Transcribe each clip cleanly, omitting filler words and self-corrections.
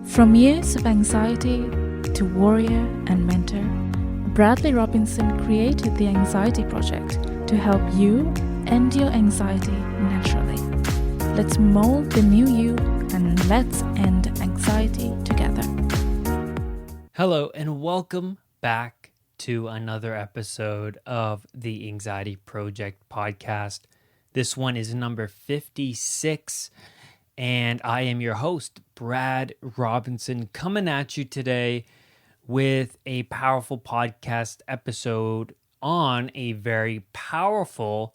From years of anxiety to warrior and mentor, Bradley Robinson created the Anxiety Project to help you end your anxiety naturally. Let's mold the new you and let's end anxiety together. Hello and welcome back to another episode of the Anxiety Project podcast. This one is number 56. And I am your host, Brad Robinson, coming at you today with a powerful podcast episode on a very powerful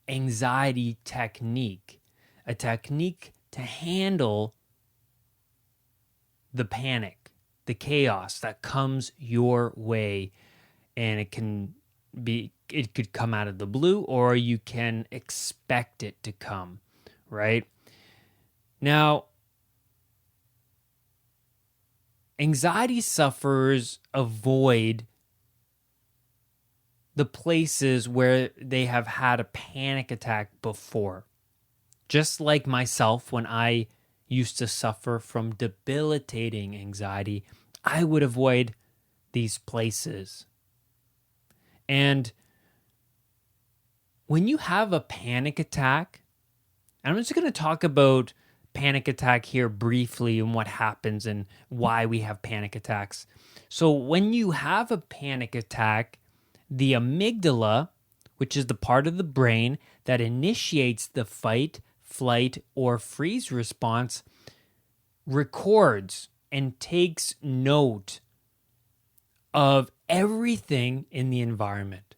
anxiety technique, a technique to handle the panic, the chaos that comes your way. And it could come out of the blue, or you can expect it to come, right? Now, anxiety sufferers avoid the places where they have had a panic attack before. Just like myself, when I used to suffer from debilitating anxiety, I would avoid these places. And when you have a panic attack, and I'm just going to talk about panic attack here briefly and what happens and why we have panic attacks. So when you have a panic attack, the amygdala, which is the part of the brain that initiates the fight, flight, or freeze response, records and takes note of everything in the environment.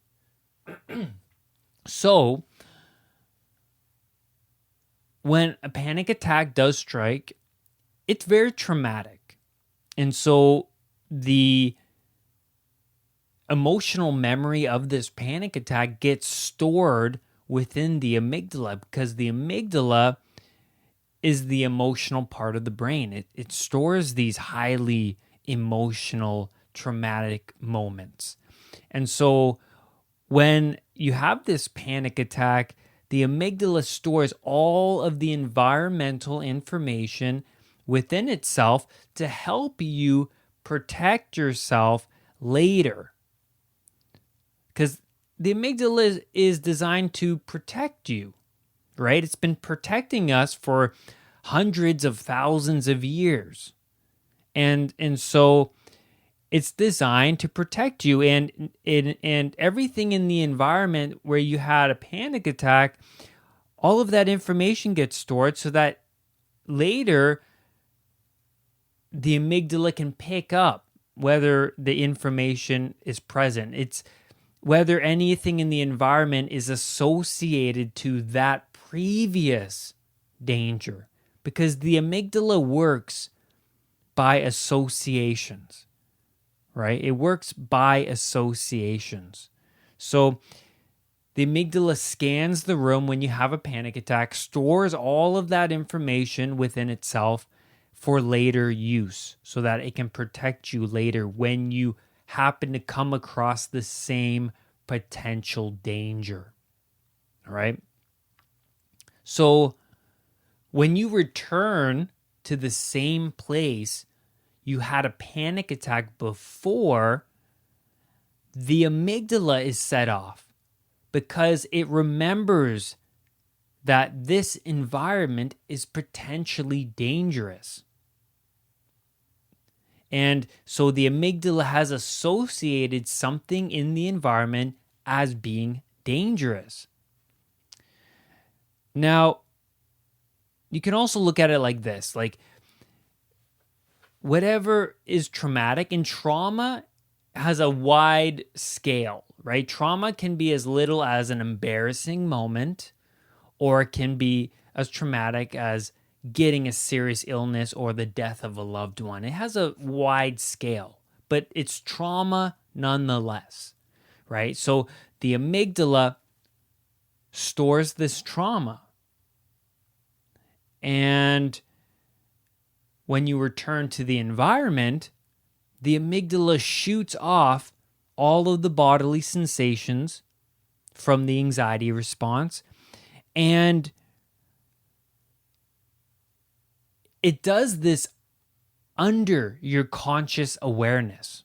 So when a panic attack does strike, it's very traumatic. And so the emotional memory of this panic attack gets stored within the amygdala, because the amygdala is the emotional part of the brain. It stores these highly emotional, traumatic moments. And so when you have this panic attack, the amygdala stores all of the environmental information within itself to help you protect yourself later. Because the amygdala is designed to protect you, right? It's been protecting us for hundreds of thousands of years. And so it's designed to protect you, and everything in the environment where you had a panic attack, all of that information gets stored so that later the amygdala can pick up whether the information is present. It's whether anything in the environment is associated to that previous danger, because the amygdala works by associations. Right? It works by associations. So the amygdala scans the room when you have a panic attack, stores all of that information within itself for later use so that it can protect you later when you happen to come across the same potential danger. All right? So when you return to the same place you had a panic attack before, the amygdala is set off because it remembers that this environment is potentially dangerous. And so the amygdala has associated something in the environment as being dangerous. Now, you can also look at it like this, like, whatever is traumatic, and trauma has a wide scale, right? Trauma can be as little as an embarrassing moment, or it can be as traumatic as getting a serious illness or the death of a loved one. It has a wide scale, but it's trauma nonetheless, right? So the amygdala stores this trauma. And when you return to the environment, the amygdala shoots off all of the bodily sensations from the anxiety response, and it does this under your conscious awareness.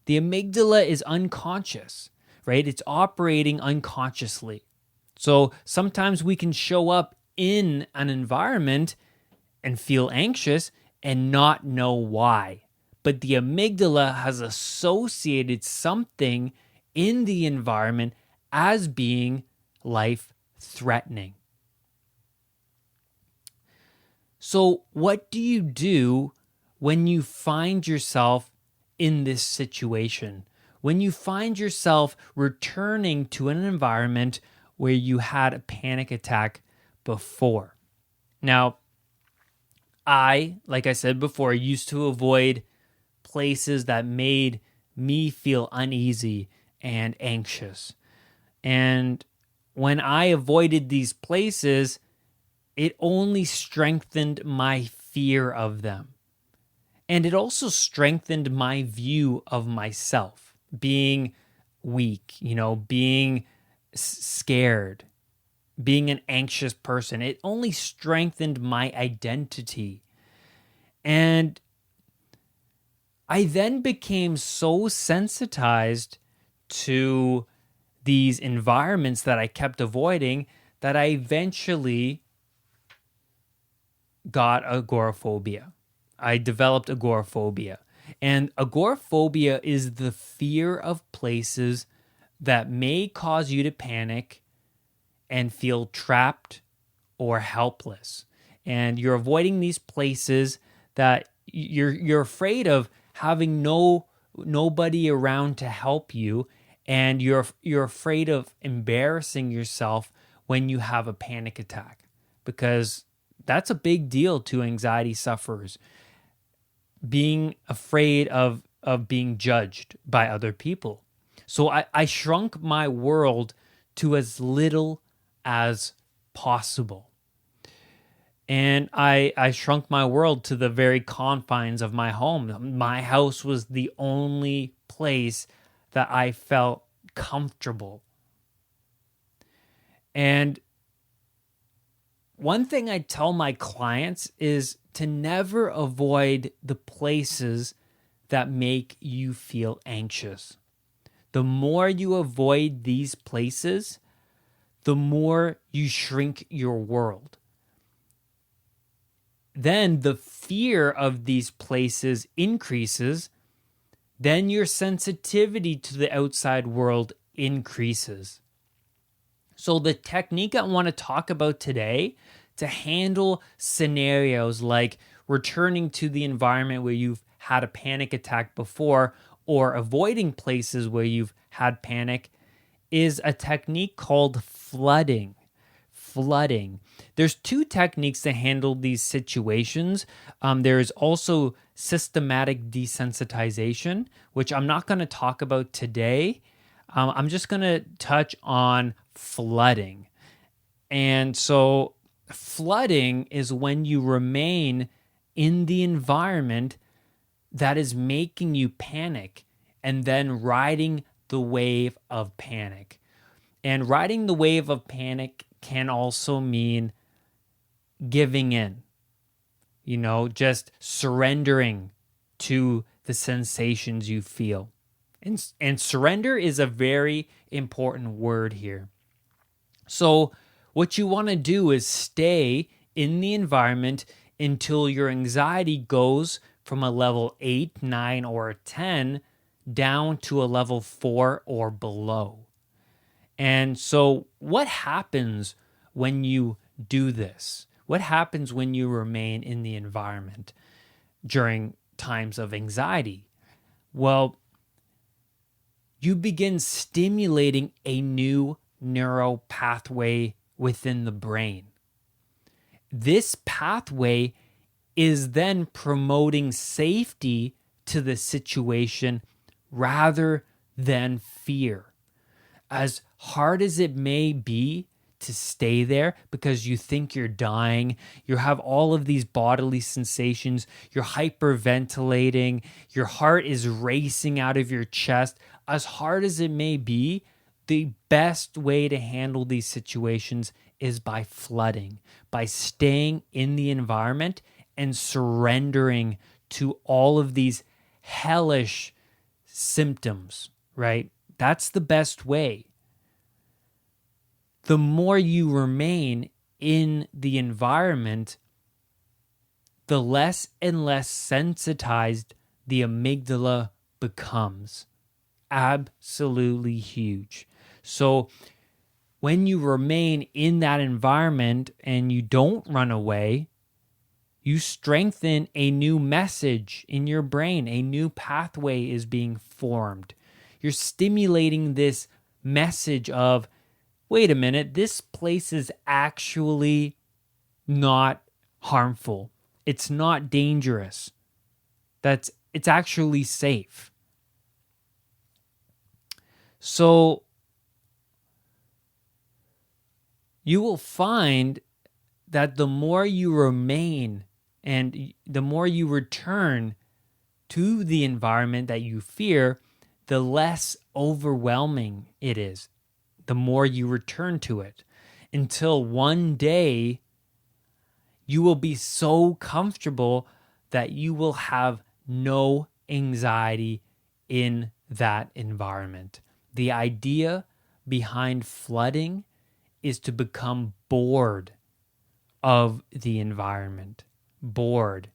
The amygdala is unconscious, right? It's operating unconsciously. So sometimes we can show up in an environment and feel anxious and not know why. But the amygdala has associated something in the environment as being life-threatening. So what do you do when you find yourself in this situation? When you find yourself returning to an environment where you had a panic attack before? Now, like I said before, used to avoid places that made me feel uneasy and anxious. And when I avoided these places, it only strengthened my fear of them. And it also strengthened my view of myself, being weak, being scared, being an anxious person. It only strengthened my identity. And I then became so sensitized to these environments that I kept avoiding that I eventually got agoraphobia. I developed agoraphobia. And agoraphobia is the fear of places that may cause you to panic and feel trapped or helpless. And you're avoiding these places that you're afraid of having nobody around to help you, and you're afraid of embarrassing yourself when you have a panic attack, because that's a big deal to anxiety sufferers. Being afraid of being judged by other people. So I shrunk my world to as little as possible. And I shrunk my world to the very confines of my home. My house was the only place that I felt comfortable. And one thing I tell my clients is to never avoid the places that make you feel anxious. The more you avoid these places, the more you shrink your world. Then the fear of these places increases. Then your sensitivity to the outside world increases. So the technique I want to talk about today to handle scenarios like returning to the environment where you've had a panic attack before, or avoiding places where you've had panic, is a technique called flooding. Flooding. There's two techniques to handle these situations. There's also systematic desensitization, which I'm not going to talk about today. I'm just going to touch on flooding. And so flooding is when you remain in the environment that is making you panic and then riding the wave of panic. And riding the wave of panic can also mean giving in, just surrendering to the sensations you feel. And surrender is a very important word here. So what you want to do is stay in the environment until your anxiety goes from a level 8, 9, or 10 down to a level 4 or below. And so what happens when you do this? What happens when you remain in the environment during times of anxiety? Well, you begin stimulating a new neuro pathway within the brain. This pathway is then promoting safety to the situation rather than fear. As hard as it may be to stay there because you think you're dying, you have all of these bodily sensations, you're hyperventilating, your heart is racing out of your chest, as hard as it may be, the best way to handle these situations is by flooding, by staying in the environment and surrendering to all of these hellish symptoms, right? That's the best way. The more you remain in the environment, the less and less sensitized the amygdala becomes. Absolutely huge. So when you remain in that environment and you don't run away, you strengthen a new message in your brain. A new pathway is being formed. You're stimulating this message of, wait a minute, this place is actually not harmful. It's not dangerous. It's actually safe. So you will find that the more you remain and the more you return to the environment that you fear, the less overwhelming it is. The more you return to it, until one day you will be so comfortable that you will have no anxiety in that environment. The idea behind flooding is to become bored of the environment. Bored.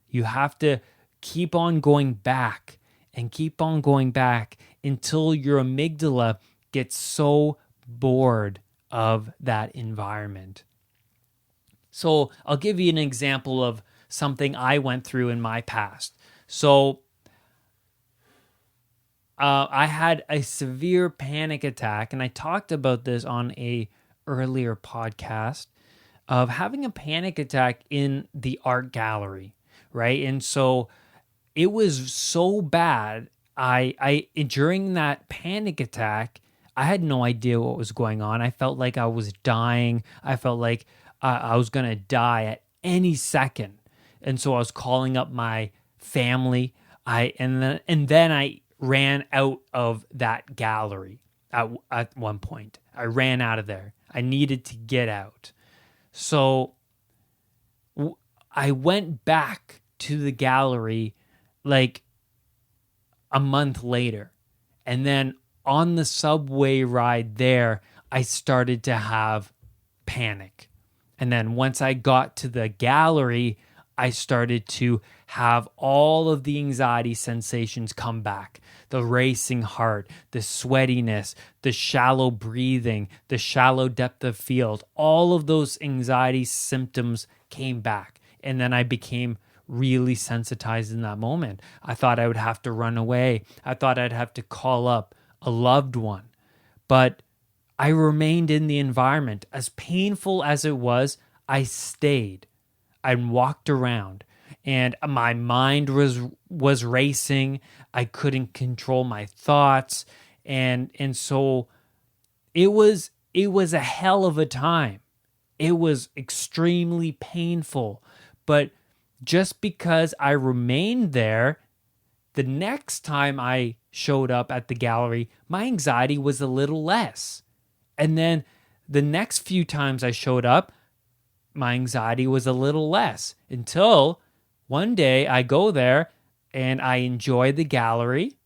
You have to keep on going back and keep on going back until your amygdala gets so bored of that environment. So I'll give you an example of something I went through in my past. So I had a severe panic attack, and I talked about this on a earlier podcast, of having a panic attack in the art gallery, right? And so it was so bad. I during that panic attack, I had no idea what was going on. I felt like I was dying. I felt like I was going to die at any second. And so I was calling up my family. And then I ran out of that gallery at one point. I ran out of there. I needed to get out. So I went back to the gallery like a month later. And then on the subway ride there, I started to have panic. And then once I got to the gallery, I started to have all of the anxiety sensations come back. The racing heart, the sweatiness, the shallow breathing, the shallow depth of field, all of those anxiety symptoms came back. And then I became really sensitized in that moment. I thought I would have to run away. I thought I'd have to call up a loved one. But I remained in the environment. As painful as it was, I stayed. I walked around and my mind was racing. I couldn't control my thoughts. And so it was a hell of a time. It was extremely painful. But just because I remained there, the next time I showed up at the gallery, my anxiety was a little less. And then the next few times I showed up, my anxiety was a little less, until one day I go there and I enjoy the gallery,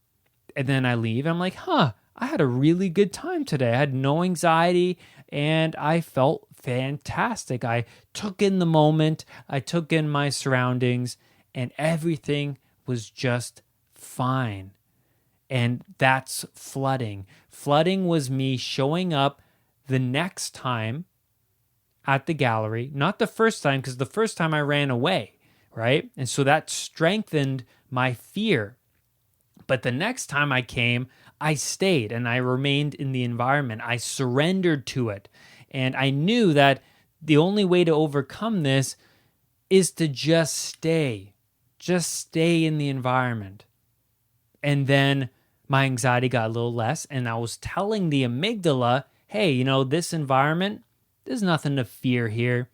and then I leave. I'm like, I had a really good time today. I had no anxiety and I felt fantastic. I took in the moment, I took in my surroundings, and everything was just fine. And that's flooding. Flooding was me showing up the next time at the gallery, not the first time, because the first time I ran away, right? And so that strengthened my fear. But the next time I came, I stayed and I remained in the environment. I surrendered to it. And I knew that the only way to overcome this is to just stay in the environment. And then my anxiety got a little less, and I was telling the amygdala, hey, this environment, there's nothing to fear here.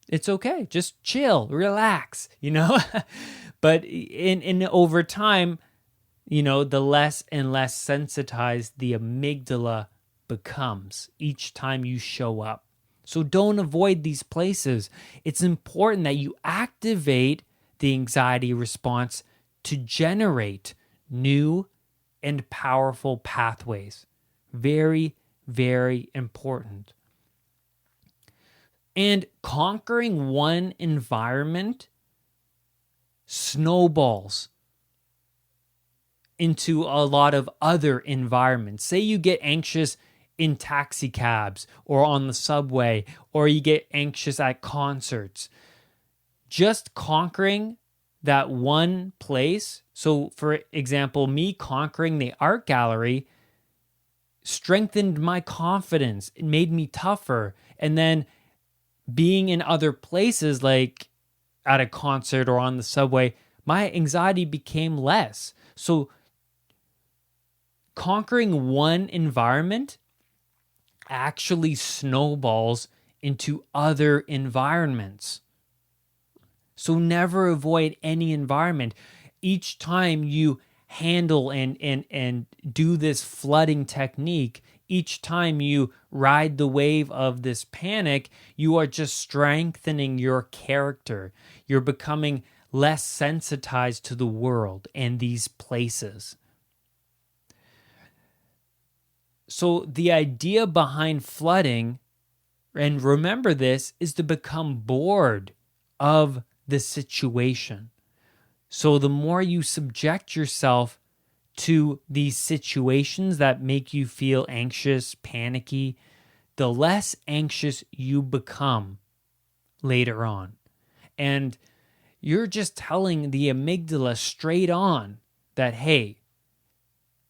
It's okay. Just chill, relax, But in over time, the less and less sensitized the amygdala becomes each time you show up. So don't avoid these places. It's important that you activate the anxiety response to generate new and powerful pathways. Very, very important. And conquering one environment snowballs into a lot of other environments. Say you get anxious in taxi cabs or on the subway, or you get anxious at concerts. Just conquering that one place. So, for example, me conquering the art gallery strengthened my confidence. It made me tougher. And then being in other places, like at a concert or on the subway, my anxiety became less. So, conquering one environment actually snowballs into other environments. So never avoid any environment. Each time you handle and do this flooding technique, each time you ride the wave of this panic, you are just strengthening your character. You're becoming less sensitized to the world and these places. So the idea behind flooding, and remember this, is to become bored of the situation. So the more you subject yourself to these situations that make you feel anxious, panicky, the less anxious you become later on. And you're just telling the amygdala straight on that, hey,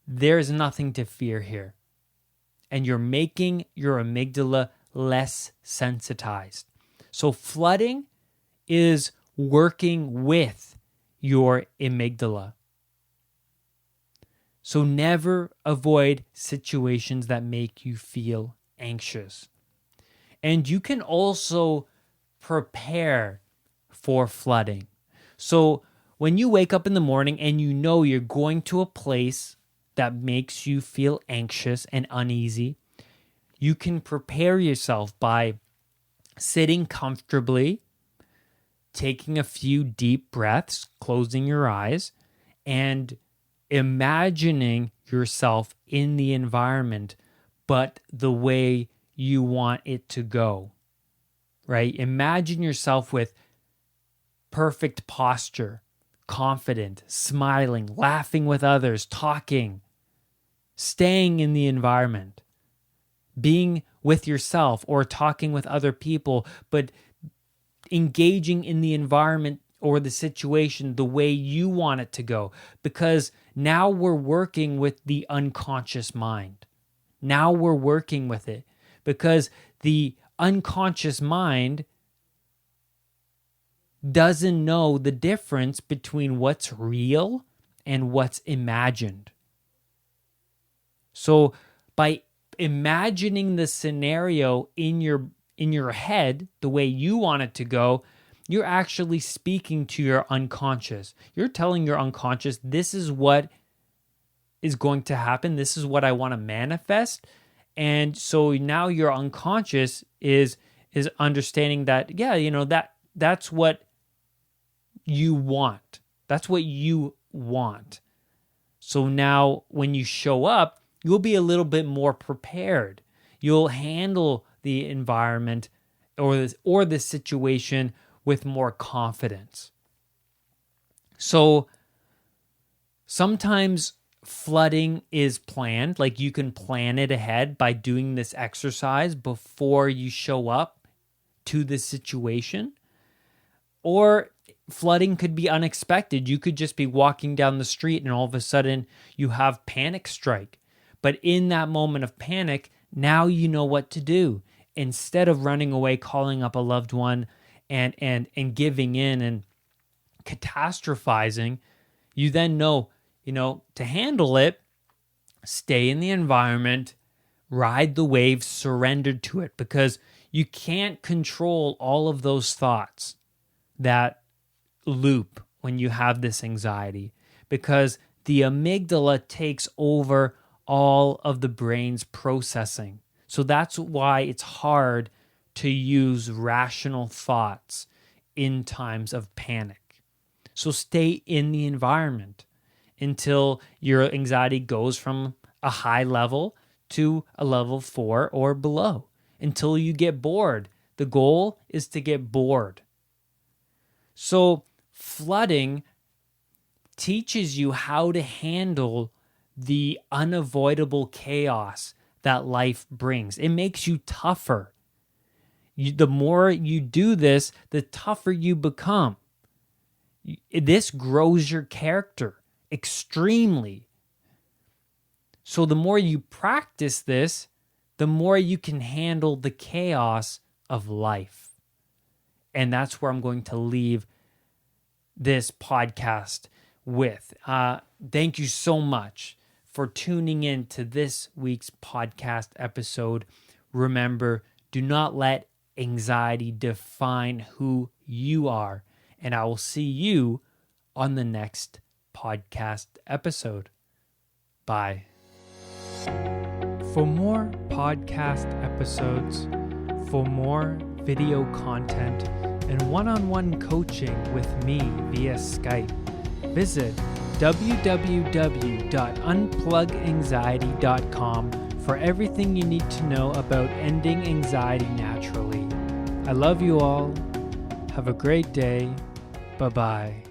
there's nothing to fear here. And you're making your amygdala less sensitized. So flooding is working with your amygdala. So never avoid situations that make you feel anxious. And you can also prepare for flooding. So when you wake up in the morning and you know you're going to a place that makes you feel anxious and uneasy, you can prepare yourself by sitting comfortably, taking a few deep breaths, closing your eyes, and imagining yourself in the environment, but the way you want it to go, right? Imagine yourself with perfect posture, confident, smiling, laughing with others, talking, staying in the environment, being with yourself or talking with other people, but engaging in the environment or the situation the way you want it to go. Because now we're working with the unconscious mind. Now we're working with it because the unconscious mind doesn't know the difference between what's real and what's imagined. So by imagining the scenario in your head the way you want it to go, you're actually speaking to your unconscious. You're telling your unconscious, this is what is going to happen. This is what I want to manifest. And so now your unconscious is understanding that, yeah, that's what you want. That's what you want. So now when you show up, you'll be a little bit more prepared. You'll handle the environment or the situation with more confidence. So sometimes flooding is planned, like you can plan it ahead by doing this exercise before you show up to the situation. Or flooding could be unexpected. You could just be walking down the street and all of a sudden you have panic strike. But in that moment of panic, now you know what to do. Instead of running away, calling up a loved one and giving in and catastrophizing, you then know, to handle it, stay in the environment, ride the wave, surrender to it, because you can't control all of those thoughts that loop when you have this anxiety, because the amygdala takes over all of the brain's processing. So that's why it's hard to use rational thoughts in times of panic. So stay in the environment until your anxiety goes from a high level to a level 4 or below, until you get bored. The goal is to get bored. So flooding teaches you how to handle the unavoidable chaos that life brings. It makes you tougher. The more you do this, the tougher you become. This grows your character extremely. So the more you practice this, the more you can handle the chaos of life. And that's where I'm going to leave this podcast with. Thank you so much for tuning in to this week's podcast episode. Remember, do not let anxiety define who you are. And I will see you on the next podcast episode. Bye. For more podcast episodes, for more video content, and one-on-one coaching with me via Skype, visit www.unpluganxiety.com for everything you need to know about ending anxiety naturally. I love you all. Have a great day. Bye-bye.